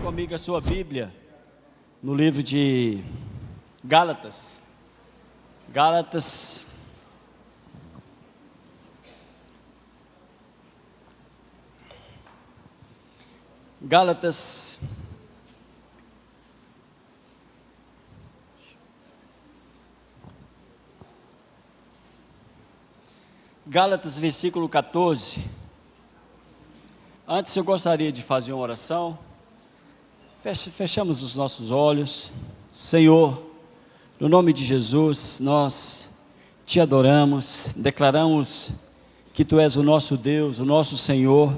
comigo a sua Bíblia no livro de Gálatas. Gálatas. Gálatas, versículo 14. Antes eu gostaria de fazer uma oração. Fechamos os nossos olhos. Senhor, no nome de Jesus, nós te adoramos, declaramos que Tu és o nosso Deus, o nosso Senhor.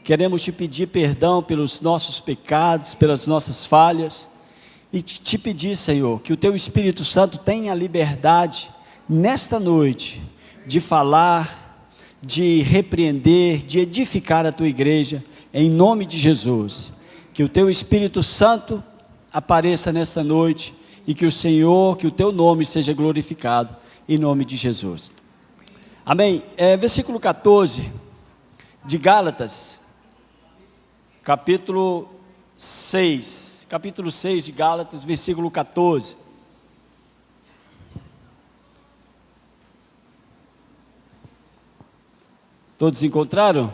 Queremos te pedir perdão pelos nossos pecados, pelas nossas falhas, e te pedir, Senhor, que o Teu Espírito Santo tenha liberdade nesta noite de falar, de repreender, de edificar a Tua igreja, em nome de Jesus. Que o Teu Espírito Santo apareça nesta noite e que o Senhor, que o Teu nome seja glorificado, em nome de Jesus. Amém. Versículo 14 de Gálatas, capítulo 6 de Gálatas, versículo 14. Todos encontraram?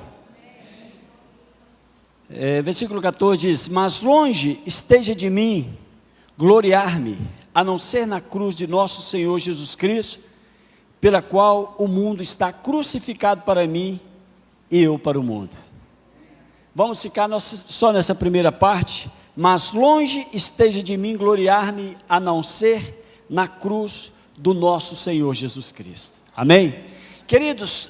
Versículo 14 diz: mas longe esteja de mim gloriar-me, a não ser na cruz de nosso Senhor Jesus Cristo, pela qual o mundo está crucificado para mim e eu para o mundo. Vamos ficar só nessa primeira parte. Mas longe esteja de mim gloriar-me, a não ser na cruz do nosso Senhor Jesus Cristo. Amém? Queridos,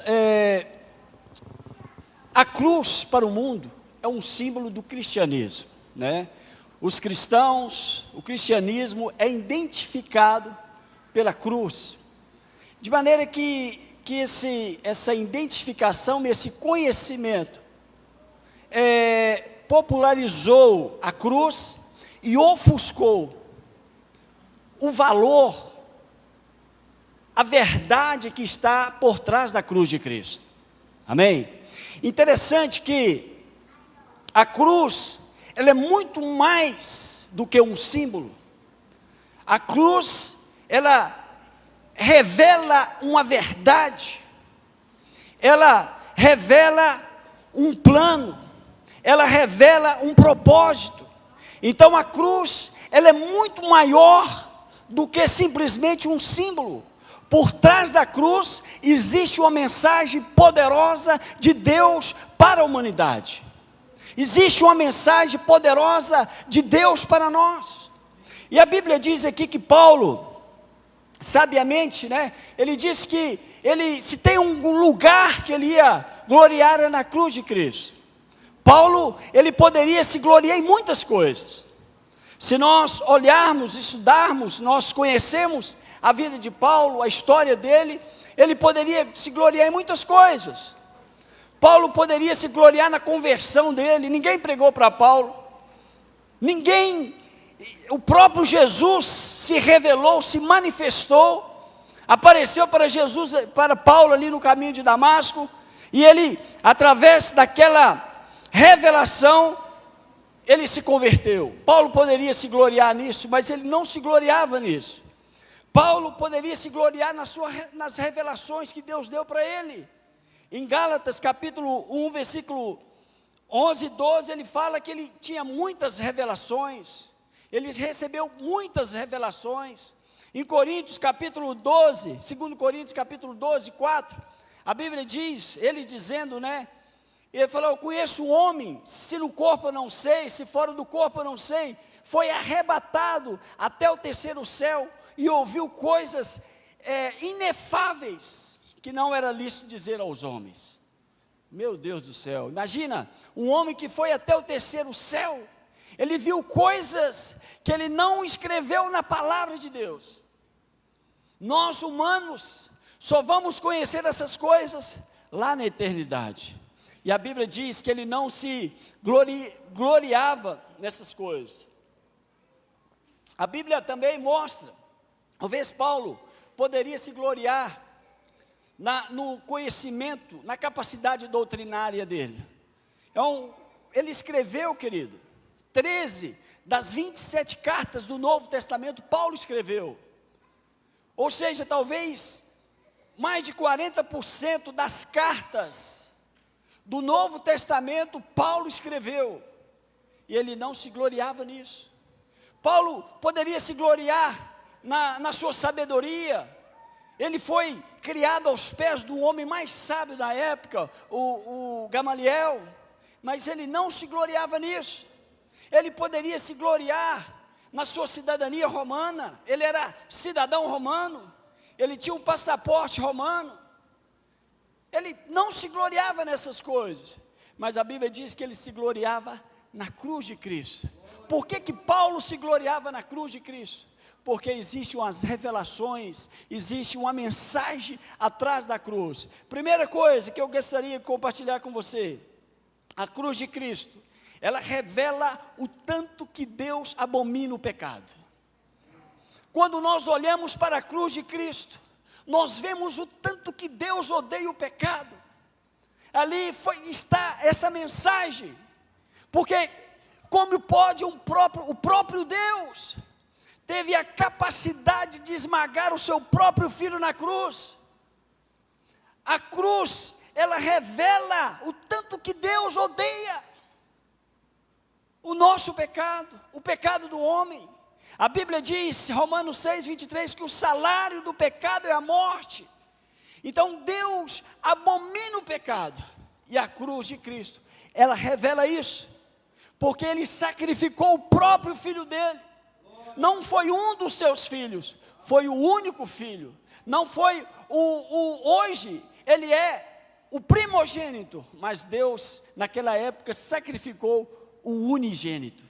a cruz para o mundo é um símbolo do cristianismo, né? Os cristãos, o cristianismo é identificado pela cruz, de maneira que essa identificação, esse conhecimento, popularizou a cruz e ofuscou o valor, a verdade que está por trás da cruz de Cristo. Amém? Interessante que a cruz, ela é muito mais do que um símbolo. A cruz, ela revela uma verdade, ela revela um plano, ela revela um propósito. Então a cruz, ela é muito maior do que simplesmente um símbolo. Por trás da cruz existe uma mensagem poderosa de Deus para a humanidade. Existe uma mensagem poderosa de Deus para nós. E a Bíblia diz aqui que Paulo, sabiamente, né, ele diz que se tem um lugar que ele ia gloriar é na cruz de Cristo. Paulo, ele poderia se gloriar em muitas coisas. Se nós olharmos, estudarmos, nós conhecemos a vida de Paulo, a história dele, ele poderia se gloriar em muitas coisas. Paulo poderia se gloriar na conversão dele. Ninguém pregou para Paulo, o próprio Jesus se revelou, se manifestou, apareceu para Paulo ali no caminho de Damasco, e ele, através daquela revelação, ele se converteu. Paulo poderia se gloriar nisso, mas ele não se gloriava nisso. Paulo poderia se gloriar nas revelações que Deus deu para ele. Em Gálatas capítulo 1, versículo 11 e 12, ele fala que ele tinha muitas revelações, ele recebeu muitas revelações. Em Coríntios capítulo 12, 2 Coríntios capítulo 12, 4, a Bíblia diz, ele dizendo, né, ele falou: eu conheço um homem, se no corpo eu não sei, se fora do corpo eu não sei, foi arrebatado até o terceiro céu, e ouviu coisas inefáveis, que não era lícito dizer aos homens. Meu Deus do céu, imagina, um homem que foi até o terceiro céu, ele viu coisas que ele não escreveu na palavra de Deus. Nós humanos, só vamos conhecer essas coisas lá na eternidade. E a Bíblia diz que ele não se gloriava nessas coisas. A Bíblia também mostra, talvez Paulo poderia se gloriar no conhecimento, na capacidade doutrinária dele. Então, ele escreveu, querido, 13 das 27 cartas do Novo Testamento Paulo escreveu. Ou seja, talvez mais de 40% das cartas do Novo Testamento Paulo escreveu. E ele não se gloriava nisso. Paulo poderia se gloriar na sua sabedoria. Ele foi criado aos pés do homem mais sábio da época, o Gamaliel, mas ele não se gloriava nisso. Ele poderia se gloriar na sua cidadania romana. Ele era cidadão romano, ele tinha um passaporte romano. Ele não se gloriava nessas coisas, mas a Bíblia diz que ele se gloriava na cruz de Cristo. Por que Paulo se gloriava na cruz de Cristo? Porque existem umas revelações, existe uma mensagem atrás da cruz. Primeira coisa que eu gostaria de compartilhar com você: a cruz de Cristo, ela revela o tanto que Deus abomina o pecado. Quando nós olhamos para a cruz de Cristo, nós vemos o tanto que Deus odeia o pecado. Ali está essa mensagem, porque como pode o próprio Deus teve a capacidade de esmagar o seu próprio filho na cruz. A cruz, ela revela o tanto que Deus odeia o nosso pecado, o pecado do homem. A Bíblia diz, Romanos 6:23, que o salário do pecado é a morte. Então Deus abomina o pecado, e a cruz de Cristo, ela revela isso, porque Ele sacrificou o próprio filho dele. Não foi um dos seus filhos, foi o único filho. Não foi hoje, ele é o primogênito, mas Deus naquela época sacrificou o unigênito.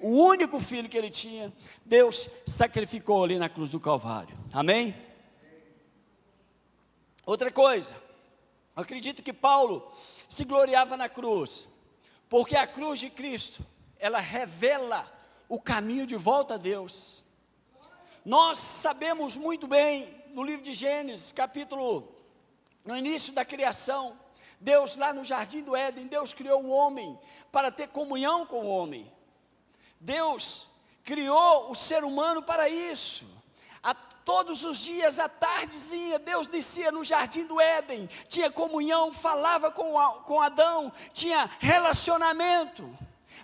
O único filho que ele tinha, Deus sacrificou ali na cruz do Calvário. Amém? Outra coisa, eu acredito que Paulo se gloriava na cruz, porque a cruz de Cristo, ela revela o caminho de volta a Deus. Nós sabemos muito bem, no livro de Gênesis, no início da criação, Deus lá no jardim do Éden, Deus criou o homem para ter comunhão com o homem. Deus criou o ser humano para isso. Todos os dias, à tardezinha, Deus descia no jardim do Éden, tinha comunhão, falava com Adão, tinha relacionamento.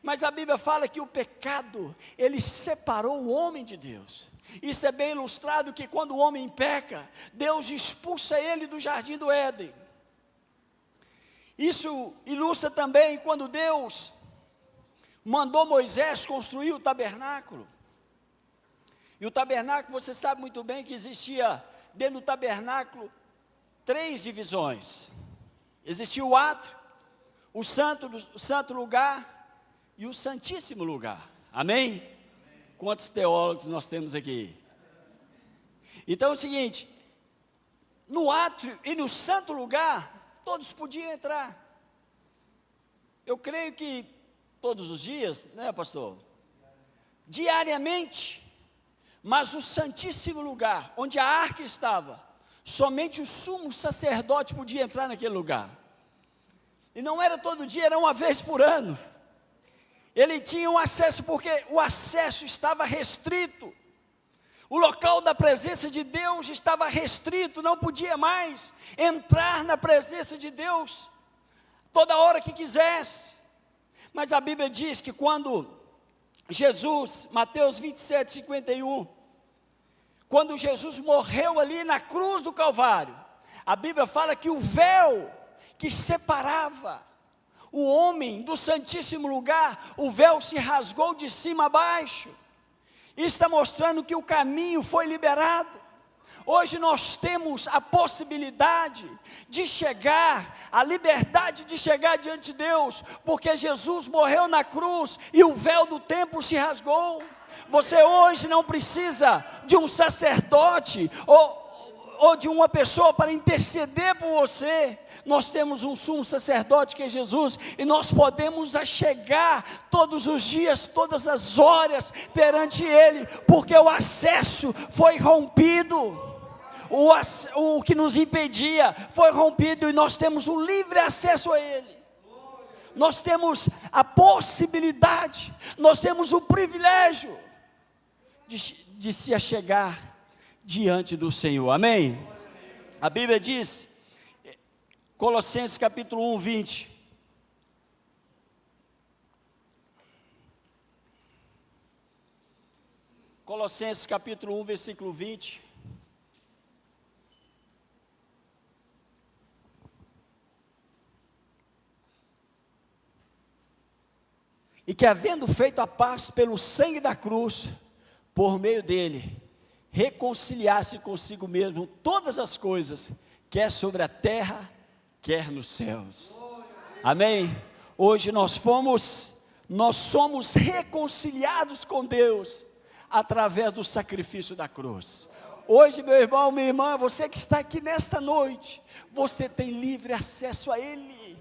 Mas a Bíblia fala que o pecado, ele separou o homem de Deus. Isso é bem ilustrado que quando o homem peca, Deus expulsa ele do jardim do Éden. Isso ilustra também quando Deus mandou Moisés construir o tabernáculo. E o tabernáculo, você sabe muito bem que existia dentro do tabernáculo 3 divisões. Existia o átrio, o santo lugar e o santíssimo lugar. Amém? Amém? Quantos teólogos nós temos aqui? Então é o seguinte, no átrio e no santo lugar, todos podiam entrar. Eu creio que todos os dias, né, pastor? Diariamente. Mas o santíssimo lugar, onde a arca estava, somente o sumo sacerdote podia entrar naquele lugar. E não era todo dia, era uma vez por ano. Ele tinha um acesso, porque o acesso estava restrito. O local da presença de Deus estava restrito, não podia mais entrar na presença de Deus toda hora que quisesse. Mas a Bíblia diz que quando Jesus, Mateus 27:51, quando Jesus morreu ali na cruz do Calvário, a Bíblia fala que o véu que separava o homem do santíssimo lugar, o véu se rasgou de cima a baixo. Isso está mostrando que o caminho foi liberado. Hoje nós temos a possibilidade de chegar, a liberdade de chegar diante de Deus, porque Jesus morreu na cruz e o véu do templo se rasgou. Você hoje não precisa de um sacerdote ou de uma pessoa para interceder por você. Nós temos um sumo sacerdote que é Jesus, e nós podemos chegar todos os dias, todas as horas perante Ele, porque o acesso foi rompido. O que nos impedia foi rompido, e nós temos um livre acesso a Ele. nós temos a possibilidade, nós temos o privilégio de se achegar diante do Senhor, amém? A Bíblia diz, Colossenses capítulo 1, 20, Colossenses capítulo 1, versículo 20, e que havendo feito a paz pelo sangue da cruz, por meio dele, reconciliasse consigo mesmo todas as coisas, quer sobre a terra, quer nos céus, amém? Hoje nós somos reconciliados com Deus, através do sacrifício da cruz. Hoje, meu irmão, minha irmã, você que está aqui nesta noite, você tem livre acesso a Ele,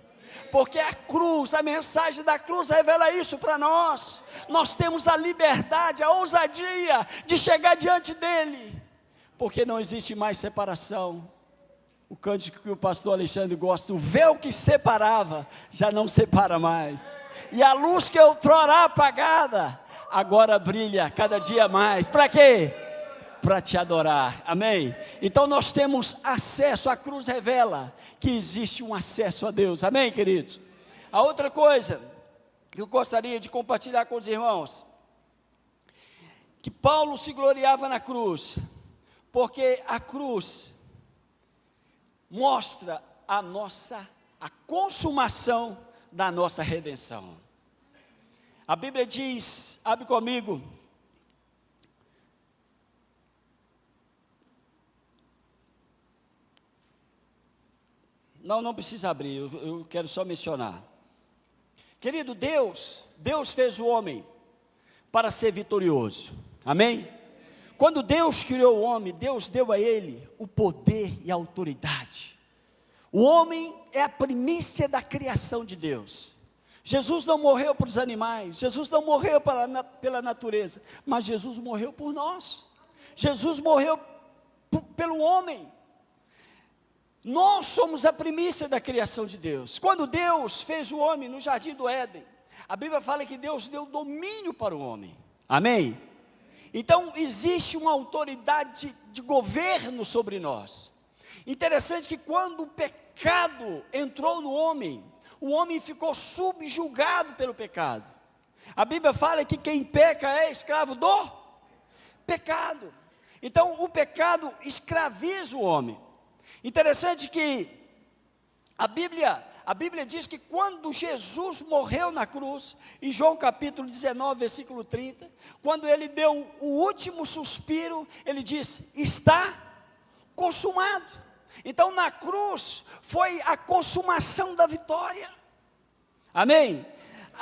porque a cruz, a mensagem da cruz revela isso para nós. Nós temos a liberdade, a ousadia de chegar diante dEle, porque não existe mais separação. O cântico que o pastor Alexandre gosta, o véu que separava, já não separa mais, e a luz que outrora apagada, agora brilha cada dia mais. Para quê? Para te adorar, amém? Então nós temos acesso, a cruz revela que existe um acesso a Deus, amém, queridos? A outra coisa que eu gostaria de compartilhar com os irmãos, que Paulo se gloriava na cruz, porque a cruz mostra a consumação da nossa redenção. A Bíblia diz, abre comigo, não precisa abrir, eu quero só mencionar. Querido, Deus fez o homem para ser vitorioso, amém? Quando Deus criou o homem, Deus deu a ele o poder e a autoridade. O homem é a primícia da criação de Deus. Jesus não morreu para os animais, Jesus não morreu pela natureza, mas Jesus morreu por nós. Jesus morreu pelo homem. Nós somos a primícia da criação de Deus. Quando Deus fez o homem no jardim do Éden, a Bíblia fala que Deus deu domínio para o homem, amém? Então existe uma autoridade de governo sobre nós. Interessante que quando o pecado entrou no homem, o homem ficou subjugado pelo pecado. A Bíblia fala que quem peca é escravo do pecado. Então o pecado escraviza o homem. Interessante que a Bíblia diz que quando Jesus morreu na cruz, em João capítulo 19, versículo 30, quando ele deu o último suspiro, ele disse, está consumado. Então na cruz foi a consumação da vitória, amém?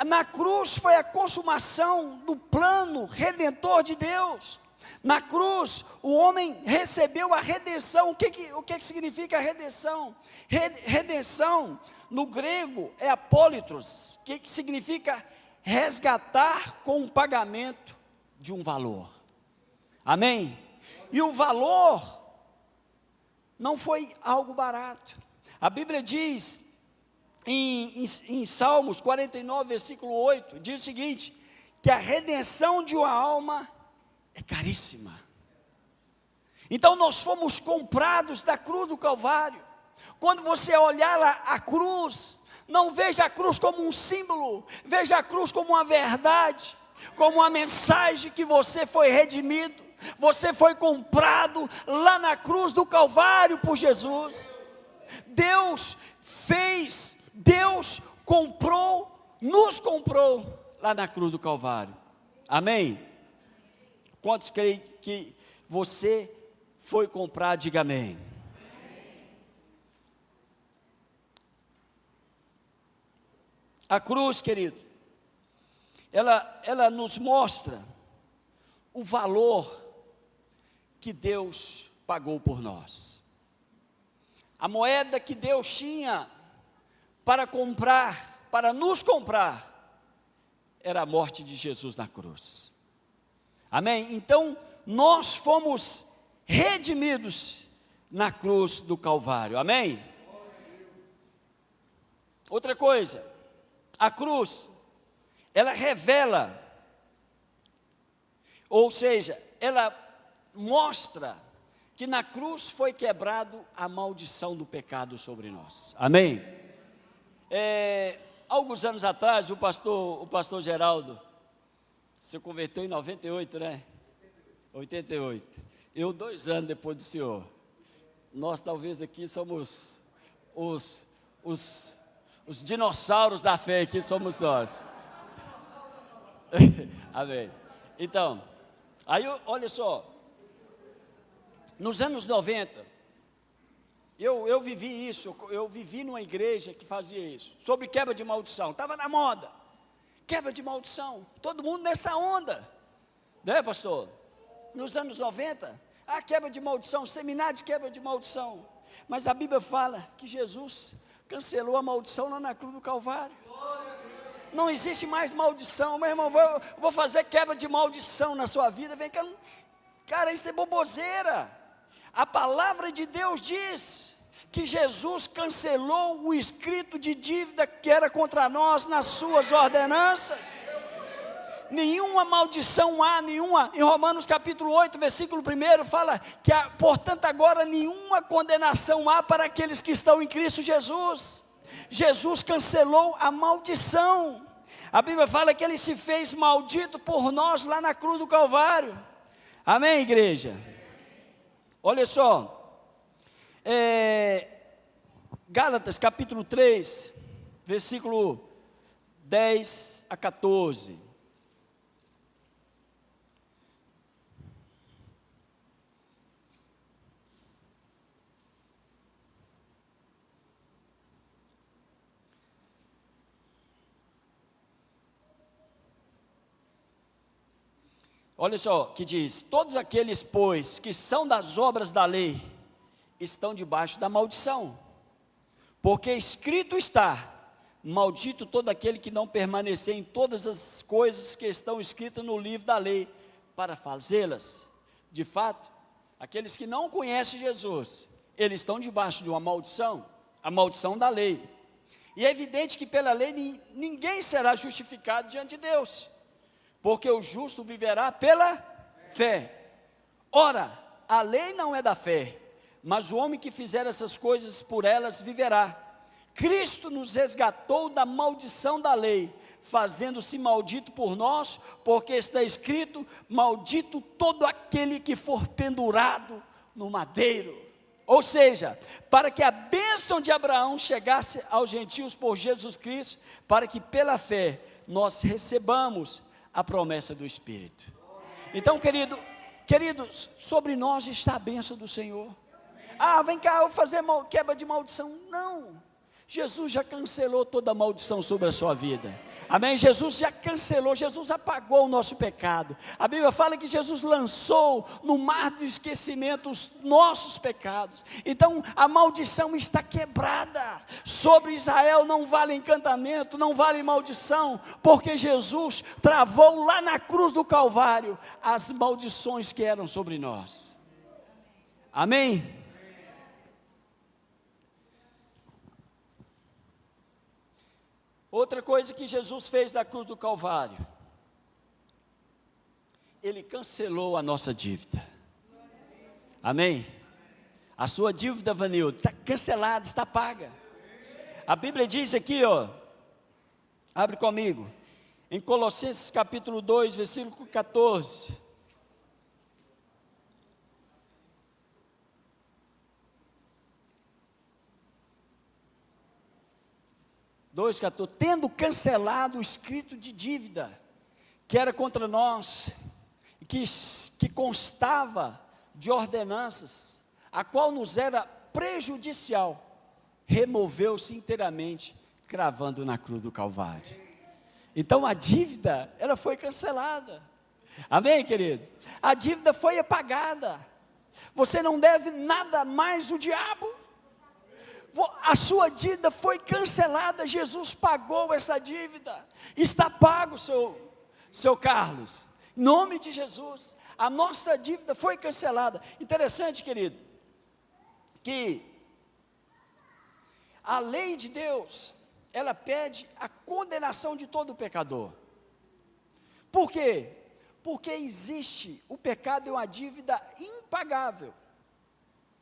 Na cruz foi a consumação do plano redentor de Deus. Na cruz o homem recebeu a redenção. O que significa a redenção? Redenção no grego é apólitros, que significa resgatar com o pagamento de um valor, amém? E o valor não foi algo barato. A Bíblia diz em Salmos 49, versículo 8, diz o seguinte, que a redenção de uma alma é caríssima. Então nós fomos comprados da cruz do Calvário. Quando você olhar a cruz, não veja a cruz como um símbolo, veja a cruz como uma verdade, como uma mensagem que você foi redimido. Você foi comprado lá na cruz do Calvário por Jesus. Deus nos comprou lá na cruz do Calvário, amém? Quantos creem que você foi comprado? Diga amém. A cruz, querido, ela nos mostra o valor que Deus pagou por nós. A moeda que Deus tinha para nos comprar, era a morte de Jesus na cruz, amém? Então nós fomos redimidos na cruz do Calvário, amém? Outra coisa, A cruz, ela revela, ou seja, ela mostra que na cruz foi quebrado a maldição do pecado sobre nós. Amém? Alguns anos atrás, o pastor Geraldo se converteu em 98, né? 88. Eu 2 anos depois do senhor. Nós talvez aqui somos os dinossauros da fé, aqui somos nós. Amém. Então, aí olha só, nos anos 90, eu vivi isso, eu vivi numa igreja que fazia isso, sobre quebra de maldição, estava na moda, quebra de maldição, todo mundo nessa onda, né, pastor? Nos anos 90, a quebra de maldição, seminário de quebra de maldição, mas a Bíblia fala que Jesus cancelou a maldição lá na cruz do Calvário. Não existe mais maldição, meu irmão, vou fazer quebra de maldição na sua vida, vem cá, cara, isso é boboseira. A palavra de Deus diz que Jesus cancelou o escrito de dívida que era contra nós nas suas ordenanças. Nenhuma maldição há, nenhuma. Em Romanos capítulo 8, versículo 1, fala que, portanto, agora nenhuma condenação há para aqueles que estão em Cristo Jesus. Jesus cancelou a maldição. A Bíblia fala que Ele se fez maldito por nós lá na cruz do Calvário. Amém, igreja? Olha só, Gálatas capítulo 3, versículo 10 a 14. Olha só que diz: todos aqueles, pois, que são das obras da lei, estão debaixo da maldição, porque escrito está: maldito todo aquele que não permanecer em todas as coisas que estão escritas no livro da lei, para fazê-las. De fato, aqueles que não conhecem Jesus, eles estão debaixo de uma maldição, a maldição da lei, e é evidente que pela lei ninguém será justificado diante de Deus, porque o justo viverá pela fé. Ora, a lei não é da fé, mas o homem que fizer essas coisas por elas viverá. Cristo nos resgatou da maldição da lei, fazendo-se maldito por nós, porque está escrito: maldito todo aquele que for pendurado no madeiro. Ou seja, para que a bênção de Abraão chegasse aos gentios por Jesus Cristo, para que pela fé nós recebamos a promessa do Espírito. Então, queridos, sobre nós está a bênção do Senhor. Vem cá, eu vou fazer quebra de maldição. Não, Jesus já cancelou toda a maldição sobre a sua vida. Amém? Jesus já cancelou, Jesus apagou o nosso pecado. A Bíblia fala que Jesus lançou no mar do esquecimento os nossos pecados. Então a maldição está quebrada. Sobre Israel não vale encantamento, não vale maldição, porque Jesus travou lá na cruz do Calvário as maldições que eram sobre nós. Amém? Outra coisa que Jesus fez na cruz do Calvário, Ele cancelou a nossa dívida. Amém? A sua dívida, Vanil, está cancelada, está paga. A Bíblia diz aqui, abre comigo, em Colossenses capítulo 2, versículo 14. Tendo cancelado o escrito de dívida que era contra nós, que constava de ordenanças, a qual nos era prejudicial, removeu-se inteiramente, cravando na cruz do Calvário. Então a dívida, ela foi cancelada. Amém, querido? A dívida foi apagada. Você não deve nada mais ao diabo. A sua dívida foi cancelada, Jesus pagou essa dívida, está pago, seu Carlos, em nome de Jesus, a nossa dívida foi cancelada. Interessante, querido, que a lei de Deus, ela pede a condenação de todo pecador. Por quê? Porque existe, o pecado é uma dívida impagável.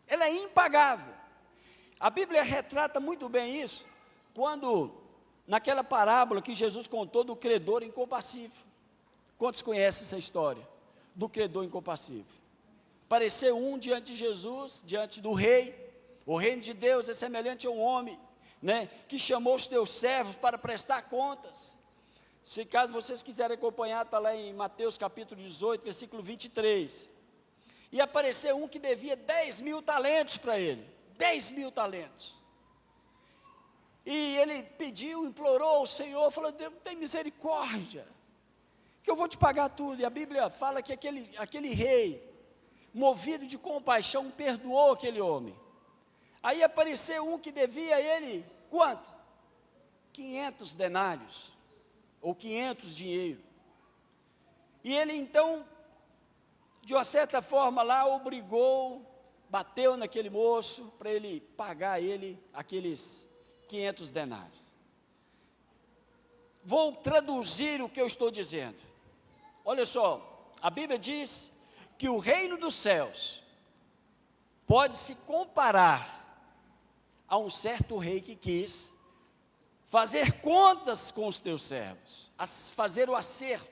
Ela é impagável. A Bíblia retrata muito bem isso, quando, naquela parábola que Jesus contou do credor incompassível. Quantos conhecem essa história? Do credor incompassível. Apareceu um diante de Jesus, diante do rei. O reino de Deus é semelhante a um homem, né, que chamou os teus servos para prestar contas. Se caso vocês quiserem acompanhar, está lá em Mateus capítulo 18, versículo 23. E apareceu um que devia 10.000 talentos para ele. 10.000 talentos. E ele pediu, implorou ao Senhor, falou: Deus, tem misericórdia, que eu vou te pagar tudo. E a Bíblia fala que aquele rei, movido de compaixão, perdoou aquele homem. Aí apareceu um que devia a ele, quanto? 500 denários, ou 500 dinheiro. E ele então, de uma certa forma lá, obrigou, bateu naquele moço, para ele pagar a ele aqueles 500 denários. Vou traduzir o que eu estou dizendo. Olha só, a Bíblia diz que o reino dos céus pode se comparar a um certo rei que quis fazer contas com os teus servos, fazer o acerto,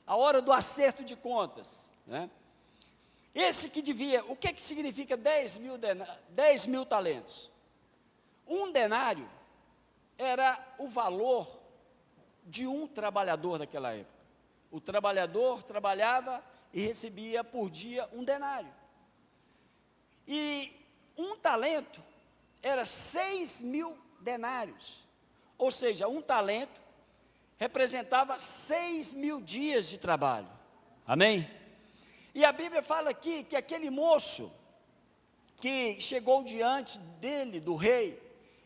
a hora do acerto de contas, né? Esse que devia, o que significa 10.000 talentos? Um denário era o valor de um trabalhador daquela época. O trabalhador trabalhava e recebia por dia um denário. E um talento era 6.000 denários. Ou seja, um talento representava 6.000 dias de trabalho. Amém? E a Bíblia fala aqui que aquele moço que chegou diante dele, do rei,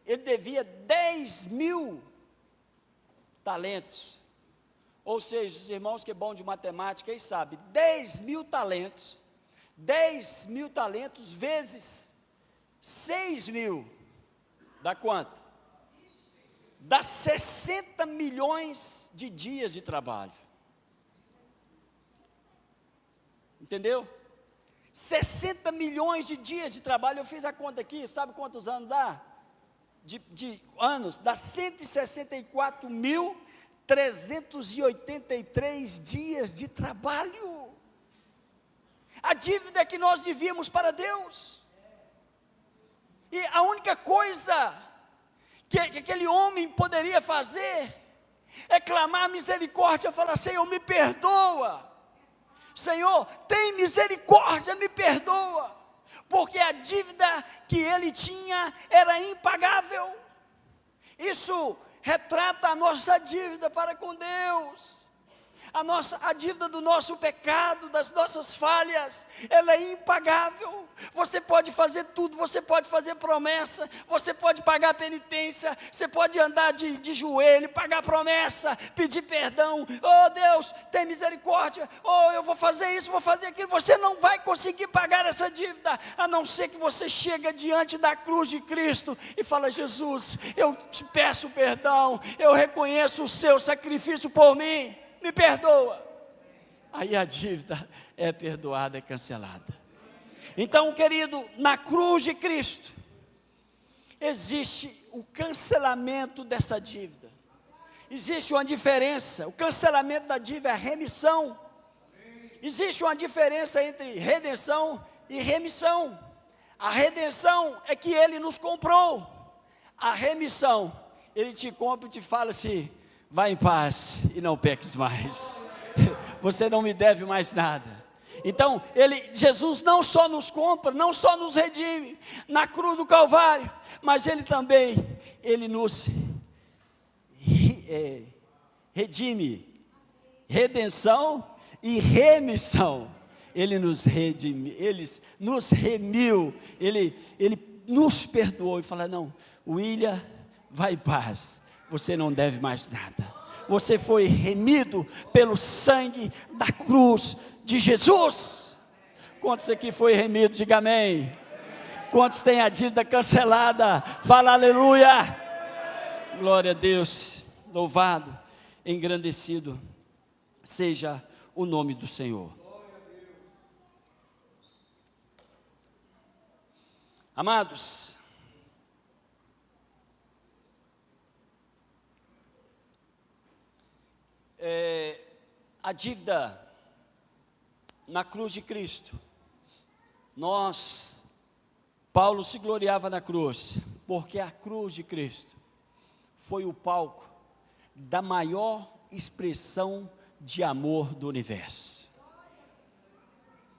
ele devia 10.000 talentos. Ou seja, os irmãos que é bom de matemática, eles sabem, 10.000 talentos, 10.000 talentos vezes 6.000, dá quanto? Dá 60 milhões de dias de trabalho. Entendeu? 60 milhões de dias de trabalho. Eu fiz a conta aqui, sabe quantos anos dá? De anos, dá 164.383 dias de trabalho. A dívida que nós devíamos para Deus. E a única coisa que aquele homem poderia fazer é clamar misericórdia, falar: Senhor, me perdoa. Senhor, tem misericórdia, me perdoa. Porque a dívida que ele tinha era impagável. Isso retrata a nossa dívida para com Deus. A dívida do nosso pecado, das nossas falhas, ela é impagável. Você pode fazer tudo, você pode fazer promessa, você pode pagar penitência, você pode andar de joelho, pagar promessa, pedir perdão. Oh Deus, tem misericórdia, oh eu vou fazer isso, vou fazer aquilo. Você não vai conseguir pagar essa dívida, a não ser que você chegue diante da cruz de Cristo e fala: Jesus, eu te peço perdão, eu reconheço o seu sacrifício por mim, me perdoa. Aí a dívida é perdoada, é cancelada. Então, querido, na cruz de Cristo existe o cancelamento dessa dívida. Existe uma diferença. O cancelamento da dívida é a remissão. Existe uma diferença entre redenção e remissão. A redenção é que Ele nos comprou. A remissão, Ele te compra e te fala assim: vai em paz e não peques mais. Você não me deve mais nada. Então, Jesus não só nos compra, não só nos redime na cruz do Calvário, mas Ele também, Ele nos redime, redenção e remissão. Ele nos redime, Ele nos remiu, Ele nos perdoou e fala: não, William, vai em paz, você não deve mais nada. Você foi remido pelo sangue da cruz de Jesus. Quantos aqui foi remido? Diga amém. Quantos têm a dívida cancelada? Fala aleluia. Glória a Deus, louvado, engrandecido seja o nome do Senhor. Amados, a dívida na cruz de Cristo, Paulo se gloriava na cruz, porque a cruz de Cristo foi o palco da maior expressão de amor do universo.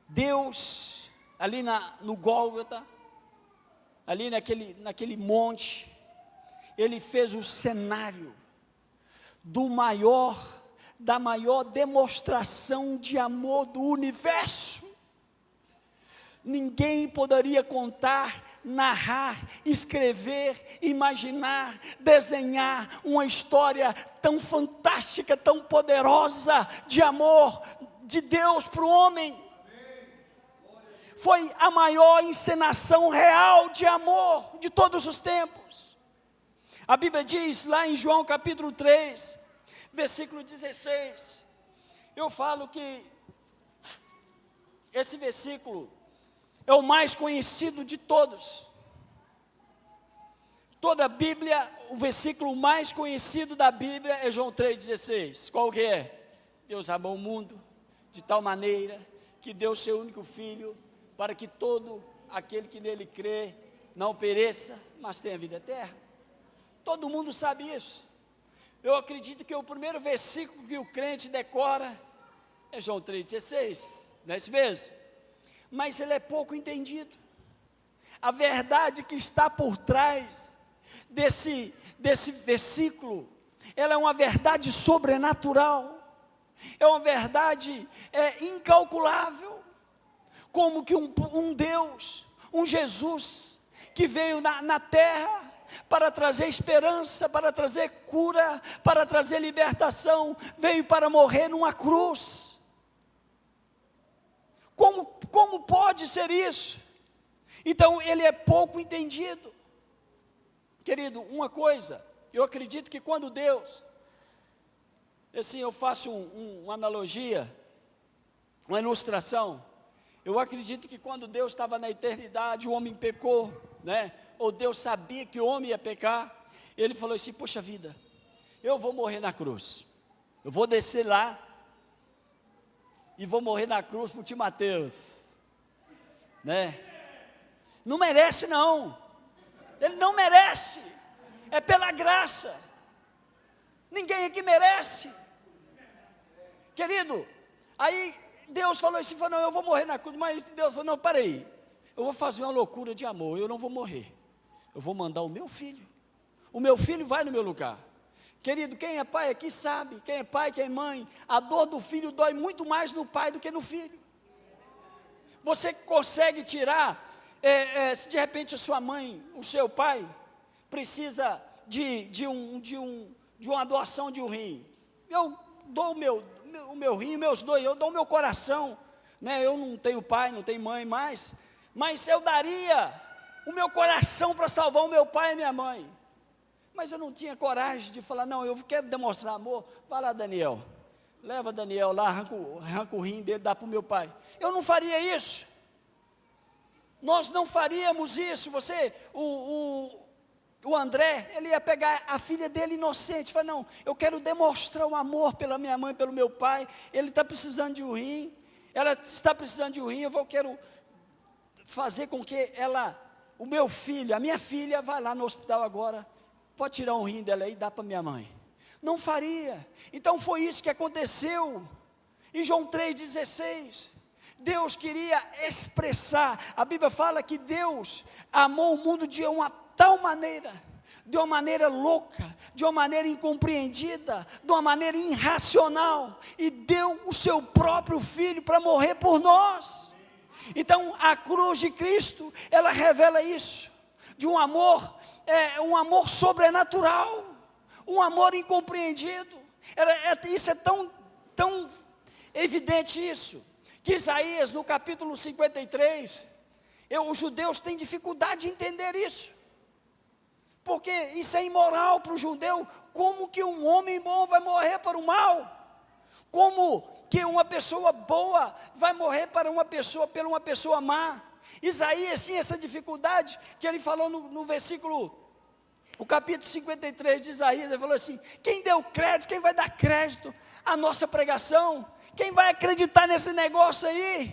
Deus, ali no Gólgota, ali naquele monte, Ele fez o cenário da maior demonstração de amor do universo. Ninguém poderia contar, narrar, escrever, imaginar, desenhar uma história tão fantástica, tão poderosa de amor de Deus para o homem. Foi a maior encenação real de amor de todos os tempos. A Bíblia diz lá em João capítulo 3, versículo 16, eu falo que esse versículo é o mais conhecido de todos. Toda a Bíblia, o versículo mais conhecido da Bíblia é João 3,16. Qual que é? Deus amou o mundo de tal maneira que deu seu único Filho, para que todo aquele que nele crê não pereça, mas tenha vida eterna. Todo mundo sabe isso. Eu acredito que o primeiro versículo que o crente decora é João 3,16, não é isso mesmo? Mas ele é pouco entendido. A verdade que está por trás desse versículo, ela é uma verdade sobrenatural, é uma verdade incalculável, como que um Deus, um Jesus, que veio na terra para trazer esperança, para trazer cura, para trazer libertação, veio para morrer numa cruz. Como pode ser isso? Então ele é pouco entendido. Querido, uma coisa, eu acredito que quando Deus, assim eu faço uma analogia, uma ilustração, eu acredito que quando Deus estava na eternidade, o homem pecou, né? Ou Deus sabia que o homem ia pecar, Ele falou assim, poxa vida, eu vou morrer na cruz, eu vou descer lá, e vou morrer na cruz por Timateus, né? Não merece não, ele não merece, é pela graça, ninguém aqui merece, querido. Aí Deus falou assim, não, eu vou morrer na cruz, mas Deus falou, não, peraí, eu vou fazer uma loucura de amor, eu não vou morrer, eu vou mandar o meu filho vai no meu lugar. Querido, quem é pai aqui sabe, quem é pai, quem é mãe, a dor do filho dói muito mais no pai do que no filho. Você consegue tirar, se de repente a sua mãe, o seu pai, precisa de uma doação de um rim, eu dou o meu rim, meus dois, eu dou o meu coração, né? Eu não tenho pai, não tenho mãe mais, mas eu daria o meu coração para salvar o meu pai e minha mãe. Mas eu não tinha coragem de falar, não, eu quero demonstrar amor. Vai lá, Daniel, leva Daniel lá, arranca o rim dele, dá para o meu pai. Eu não faria isso, nós não faríamos isso. O André, ele ia pegar a filha dele inocente, falar, não, eu quero demonstrar o amor pela minha mãe, pelo meu pai, ele está precisando de um rim, ela está precisando de um rim, eu quero fazer com que o meu filho, a minha filha, vá lá no hospital agora, pode tirar um rim dela aí e dar para minha mãe. Não faria. Então foi isso que aconteceu em João 3,16. Deus queria expressar, a Bíblia fala que Deus amou o mundo de uma tal maneira, de uma maneira louca, de uma maneira incompreendida, de uma maneira irracional, e deu o seu próprio Filho para morrer por nós. Então a cruz de Cristo, ela revela isso, de um amor sobrenatural, um amor incompreendido. Isso é tão evidente isso, que Isaías no capítulo 53, os judeus têm dificuldade de entender isso, porque isso é imoral para o judeu. Como que um homem bom vai morrer para o mal? Como que uma pessoa boa vai morrer por uma pessoa má? Isaías tinha essa dificuldade, que ele falou no versículo, o capítulo 53 de Isaías, ele falou assim: quem deu crédito, quem vai dar crédito à nossa pregação? Quem vai acreditar nesse negócio aí?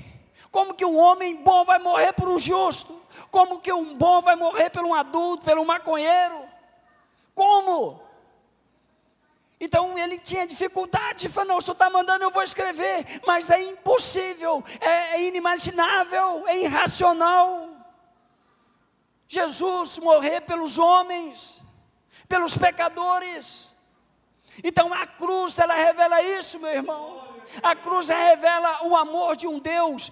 Como que um homem bom vai morrer por um justo? Como que um bom vai morrer por um adulto, por um maconheiro? Como? Então ele tinha dificuldade, falou: não, o senhor está mandando, eu vou escrever, mas é impossível, é inimaginável, é irracional. Jesus morrer pelos homens, pelos pecadores. Então a cruz, ela revela isso, meu irmão. A cruz revela o amor de um Deus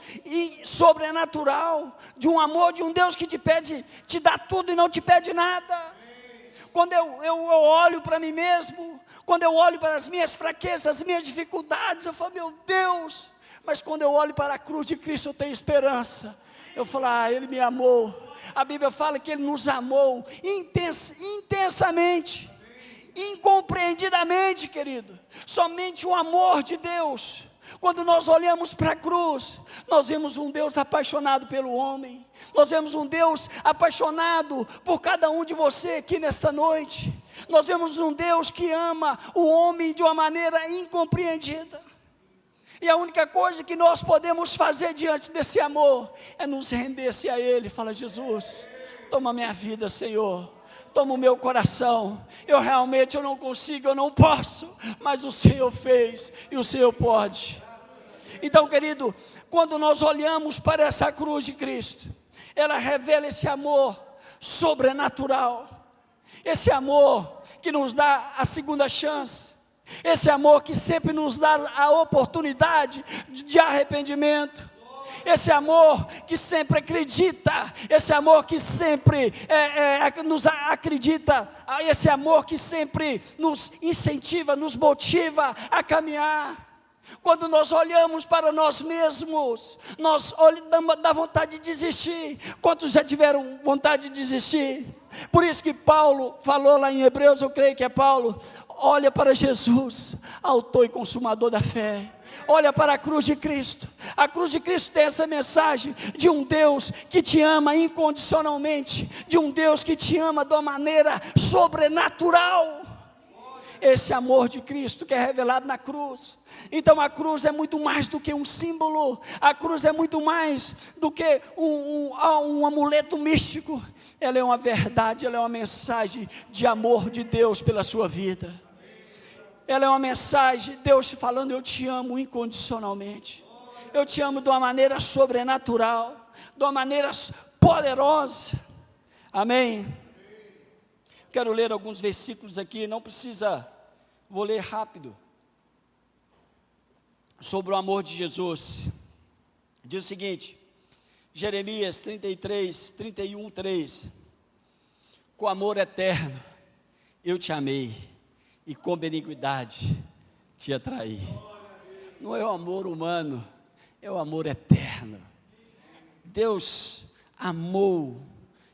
sobrenatural, de um amor de um Deus que te dá tudo e não te pede nada. Quando eu olho para mim mesmo, quando eu olho para as minhas fraquezas, as minhas dificuldades, eu falo: meu Deus. Mas quando eu olho para a cruz de Cristo, eu tenho esperança. Eu falo: Ele me amou. A Bíblia fala que Ele nos amou intensamente, incompreendidamente, querido. Somente o amor de Deus. Quando nós olhamos para a cruz, nós vemos um Deus apaixonado pelo homem. Nós vemos um Deus apaixonado por cada um de você aqui nesta noite. Nós vemos um Deus que ama o homem de uma maneira incompreendida. E a única coisa que nós podemos fazer diante desse amor é nos render-se a Ele. Fala: Jesus, toma minha vida, Senhor. Toma o meu coração. Eu não consigo, eu não posso, mas o Senhor fez e o Senhor pode. Então, querido, quando nós olhamos para essa cruz de Cristo, ela revela esse amor sobrenatural, esse amor que nos dá a segunda chance, esse amor que sempre nos dá a oportunidade de arrependimento, esse amor que sempre acredita, esse amor que sempre nos acredita, esse amor que sempre nos incentiva, nos motiva a caminhar. Quando nós olhamos para nós mesmos, dá vontade de desistir. Quantos já tiveram vontade de desistir? Por isso que Paulo falou lá em Hebreus, eu creio que é Paulo: olha para Jesus, autor e consumador da fé. Olha para a cruz de Cristo. A cruz de Cristo tem essa mensagem de um Deus que te ama incondicionalmente, de um Deus que te ama de uma maneira sobrenatural. Esse amor de Cristo que é revelado na cruz. Então a cruz é muito mais do que um símbolo. A cruz é muito mais do que um amuleto místico. Ela é uma verdade, ela é uma mensagem de amor de Deus pela sua vida. Ela é uma mensagem de Deus te falando: eu te amo incondicionalmente. Eu te amo de uma maneira sobrenatural, de uma maneira poderosa. Amém? Quero ler alguns versículos aqui, não precisa, vou ler rápido, sobre o amor de Jesus. Diz o seguinte, Jeremias 33, 31, 3: com amor eterno eu te amei, e com benignidade te atraí. Não é o amor humano, é o amor eterno. Deus amou,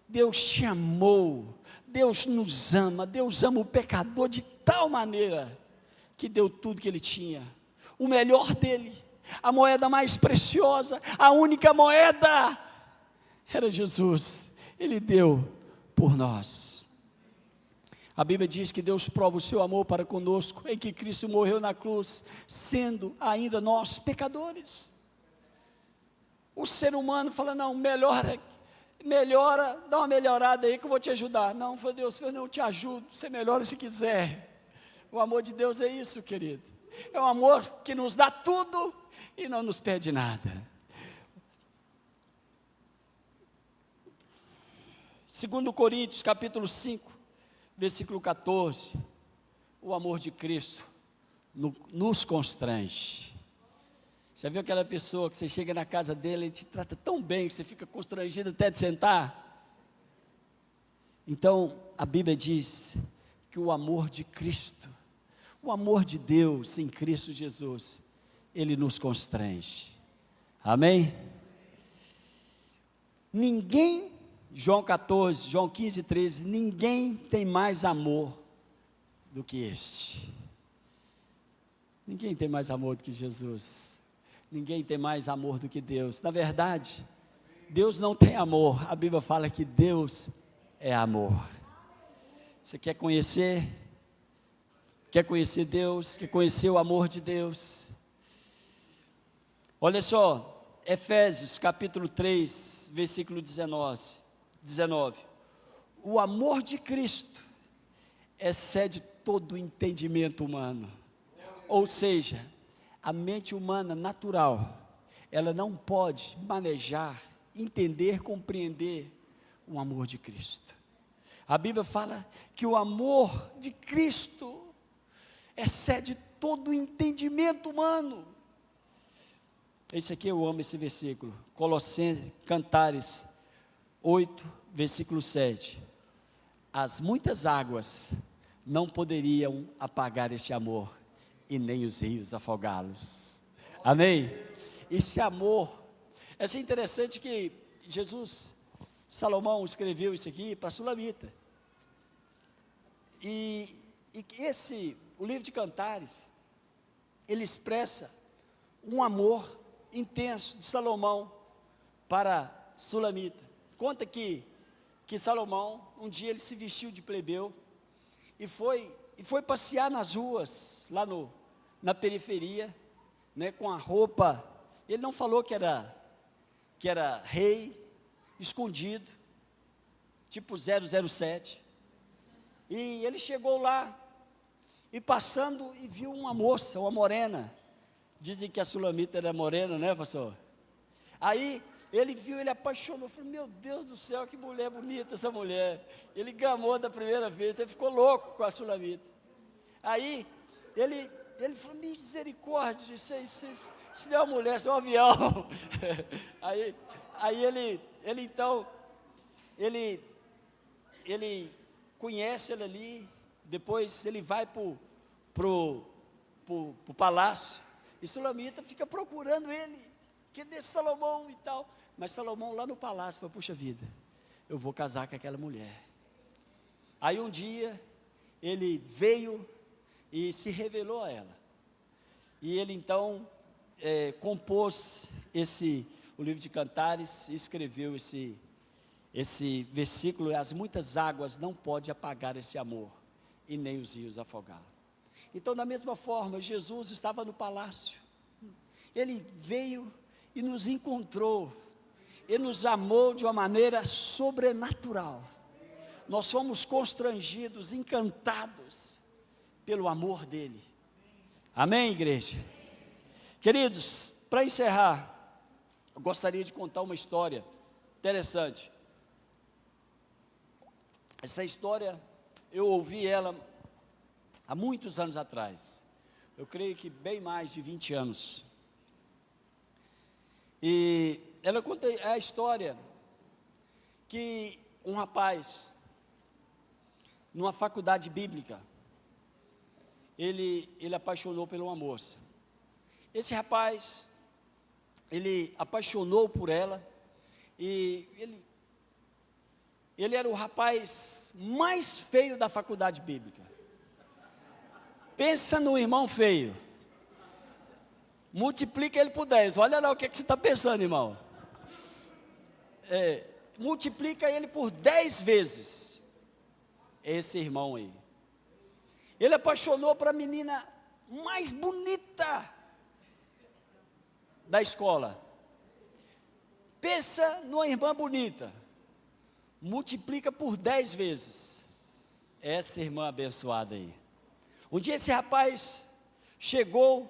Deus te amou, Deus nos ama, Deus ama o pecador de tal maneira que deu tudo que Ele tinha, o melhor dele, a moeda mais preciosa, a única moeda, era Jesus. Ele deu por nós. A Bíblia diz que Deus prova o seu amor para conosco, em que Cristo morreu na cruz, sendo ainda nós pecadores. O ser humano fala: não, melhora, dá uma melhorada aí que eu vou te ajudar. Não, foi Deus, eu não te ajudo, você melhora se quiser. O amor de Deus é isso, querido. É um amor que nos dá tudo e não nos pede nada. 2 Coríntios capítulo 5, versículo 14, o amor de Cristo nos constrange. Já viu aquela pessoa que você chega na casa dele e te trata tão bem que você fica constrangido até de sentar? Então a Bíblia diz que o amor de Cristo, o amor de Deus em Cristo Jesus, Ele nos constrange. Amém? Ninguém João 14, João 15, 13, ninguém tem mais amor do que este. Ninguém tem mais amor do que Jesus. Ninguém tem mais amor do que Deus. Na verdade, Deus não tem amor. A Bíblia fala que Deus é amor. Você quer conhecer? Quer conhecer Deus? Quer conhecer o amor de Deus? Olha só, Efésios capítulo 3, versículo 19. O amor de Cristo excede todo o entendimento humano. Ou seja, a mente humana natural, ela não pode manejar, entender, compreender o amor de Cristo. A Bíblia fala que o amor de Cristo excede todo o entendimento humano. Esse aqui eu amo esse versículo, Colossenses, Cantares 8, versículo 7. As muitas águas não poderiam apagar este amor, e nem os rios afogá-los. Amém? Esse amor, é interessante que Salomão escreveu isso aqui para a Sulamita. O livro de Cantares, ele expressa um amor intenso de Salomão para Sulamita. Conta que Salomão, um dia ele se vestiu de plebeu e foi passear nas ruas, lá na periferia, né, com a roupa. Ele não falou que era rei, escondido, tipo 007. E ele chegou lá, e passando, e viu uma moça, uma morena. Dizem que a Sulamita era morena, né, pastor? Aí, ele viu, ele apaixonou, falou, meu Deus do céu, que mulher bonita essa mulher. Ele gamou da primeira vez, ele ficou louco com a Sulamita. Aí, ele falou, misericórdia, isso não é uma mulher, isso é um avião. aí ele conhece ela ali, depois ele vai pro palácio, e Sulamita fica procurando ele, cadê Salomão e tal, mas Salomão lá no palácio, falou, puxa vida, eu vou casar com aquela mulher. Aí um dia, ele veio e se revelou a ela, e ele então compôs o livro de Cantares, e escreveu esse versículo, as muitas águas não podem apagar esse amor, e nem os rios afogá-lo. Então, da mesma forma, Jesus estava no palácio, ele veio e nos encontrou, ele nos amou de uma maneira sobrenatural, nós fomos constrangidos, encantados pelo amor dele. Amém, igreja? Queridos, para encerrar, eu gostaria de contar uma história interessante. Essa história, eu ouvi ela há muitos anos atrás, eu creio que bem mais de 20 anos, e ela conta a história, que um rapaz, numa faculdade bíblica, ele apaixonou por uma moça. Esse rapaz, ele apaixonou por ela, e ele era o rapaz mais feio da faculdade bíblica. Pensa no irmão feio, multiplica ele por 10, olha lá o que você está pensando, irmão. Multiplica ele por 10 vezes, esse irmão aí. Ele apaixonou para a menina mais bonita da escola. Pensa numa irmã bonita, multiplica por 10 vezes, essa irmã abençoada aí. Um dia esse rapaz chegou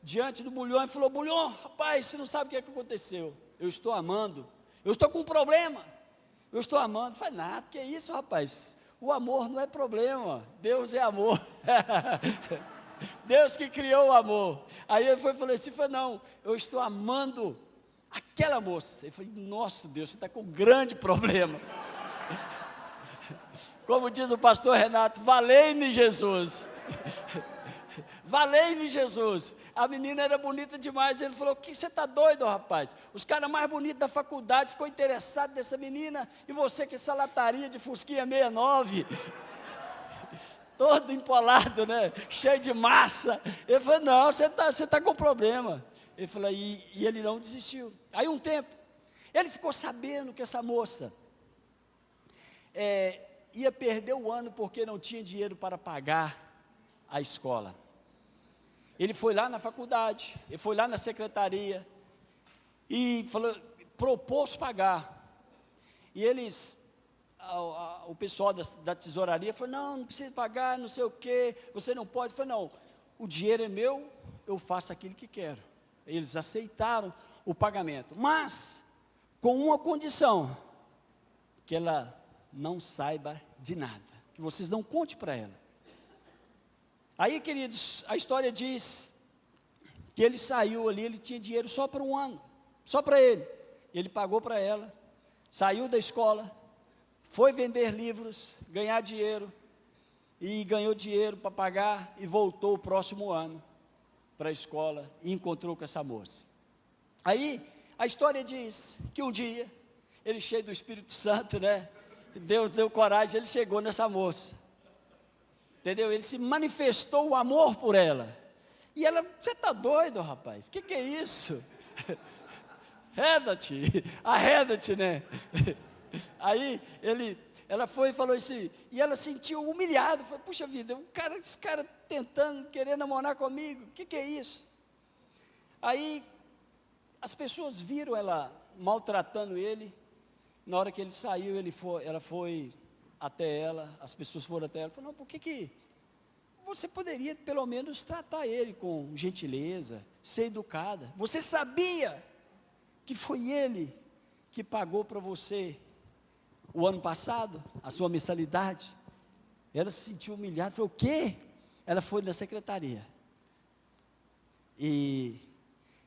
diante do Bulhão e falou, Bulhão, rapaz, você não sabe o que aconteceu, eu estou amando, eu estou com um problema, eu estou amando. Eu falei, nada, que é isso, rapaz, o amor não é problema, Deus é amor, Deus que criou o amor. Aí ele falou assim, não, eu estou amando aquela moça. Ele falou, nossa Deus, você está com um grande problema. Como diz o pastor Renato, valei-me Jesus, valei-me Jesus. A menina era bonita demais, ele falou, que você está doido, rapaz? Os caras mais bonitos da faculdade ficou interessado nessa menina, e você com essa lataria de Fusquinha 69, todo empolado, né? Cheio de massa. Ele falou, não, você tá com problema. Ele falou, e ele não desistiu. Aí um tempo, ele ficou sabendo que essa moça ia perder o ano porque não tinha dinheiro para pagar a escola. Ele foi lá na faculdade, ele foi lá na secretaria e propôs pagar. E eles, o pessoal da tesouraria falou, não precisa pagar, não sei o quê, você não pode. Ele falou, não, o dinheiro é meu, eu faço aquilo que quero. Eles aceitaram o pagamento, mas com uma condição, que ela não saiba de nada, que vocês não contem para ela. Aí, queridos, a história diz que ele saiu ali, ele tinha dinheiro só para um ano, só para ele. Ele pagou para ela, saiu da escola, foi vender livros, ganhar dinheiro, e ganhou dinheiro para pagar, e voltou o próximo ano para a escola, e encontrou com essa moça. Aí, a história diz que um dia, ele cheio do Espírito Santo, né? Deus deu coragem, ele chegou nessa moça, entendeu? Ele se manifestou o amor por ela, e ela, você está doido, rapaz, que é isso? Arreda-te, né? Aí, ela foi e falou assim, e ela sentiu humilhada, falou, puxa vida, esse cara tentando, querendo namorar comigo, que é isso? Aí, as pessoas viram ela maltratando ele. Na hora que ele saiu, ela foi até ela, as pessoas foram até ela, falou, não, por que você poderia pelo menos tratar ele com gentileza, ser educada, você sabia que foi ele que pagou para você o ano passado, a sua mensalidade? Ela se sentiu humilhada, falou, o quê? Ela foi na secretaria, e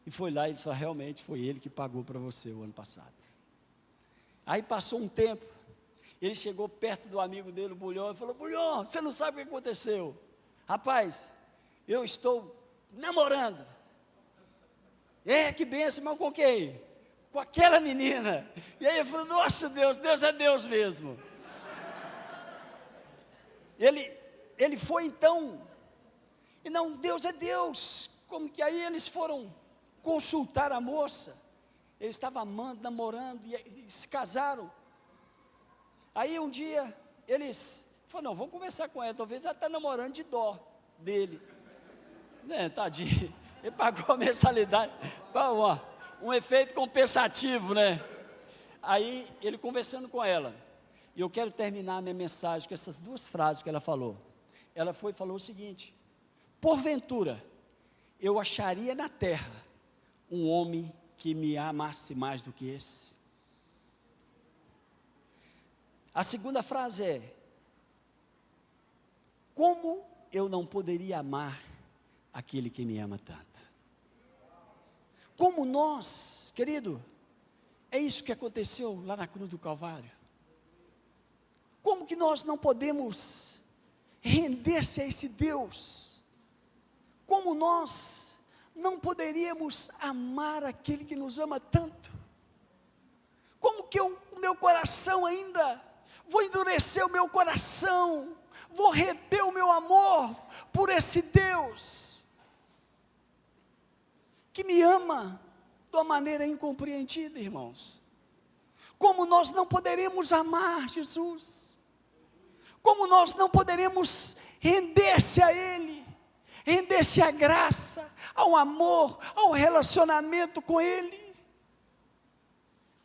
foi lá, e ele falou, realmente foi ele que pagou para você o ano passado. Aí passou um tempo, ele chegou perto do amigo dele, o Bulhão, e falou, Bulhão, você não sabe o que aconteceu? Rapaz, eu estou namorando. Que benção, mas com quem? Com aquela menina. E aí ele falou, nossa Deus é Deus mesmo. Ele foi então, e não, Deus é Deus. Como que aí eles foram consultar a moça? Ele estava amando, namorando, e se casaram. Aí um dia, eles falaram, não, vamos conversar com ela, talvez ela está namorando de dó dele. Né, tadinho, ele pagou a mensalidade, um efeito compensativo, né? Aí, ele conversando com ela, e eu quero terminar a minha mensagem com essas duas frases que ela falou. Ela foi e falou o seguinte, porventura, eu acharia na terra um homem que me amasse mais do que esse? A segunda frase é, como eu não poderia amar aquele que me ama tanto? Como nós, querido, é isso que aconteceu lá na cruz do Calvário. Como que nós não podemos render-se a esse Deus? Como nós não poderíamos amar aquele que nos ama tanto? Como que o meu coração ainda, vou endurecer o meu coração, vou reter o meu amor por esse Deus, que me ama de uma maneira incompreendida, irmãos? Como nós não poderemos amar Jesus? Como nós não poderemos render-se a Ele, render-se à graça, ao amor, ao relacionamento com Ele?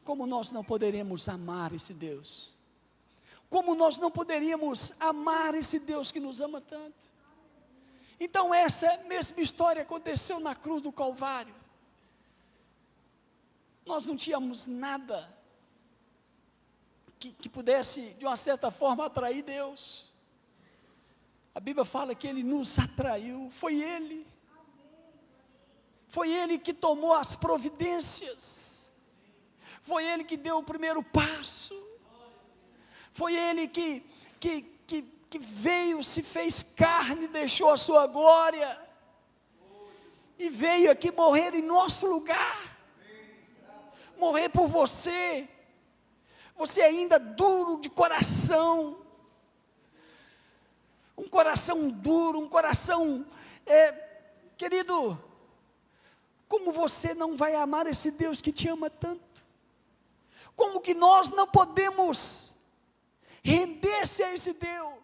Como nós não poderemos amar esse Deus? Como nós não poderíamos amar esse Deus que nos ama tanto? Então essa mesma história aconteceu na cruz do Calvário. Nós não tínhamos nada que pudesse, de uma certa forma, atrair Deus. A Bíblia fala que Ele nos atraiu, foi Ele que tomou as providências, foi Ele que deu o primeiro passo, foi Ele que veio, se fez carne, deixou a sua glória, e veio aqui morrer em nosso lugar, morrer por você. Você ainda duro de coração, um coração duro, um coração, querido, como você não vai amar esse Deus que te ama tanto? Como que nós não podemos render-se a esse Deus?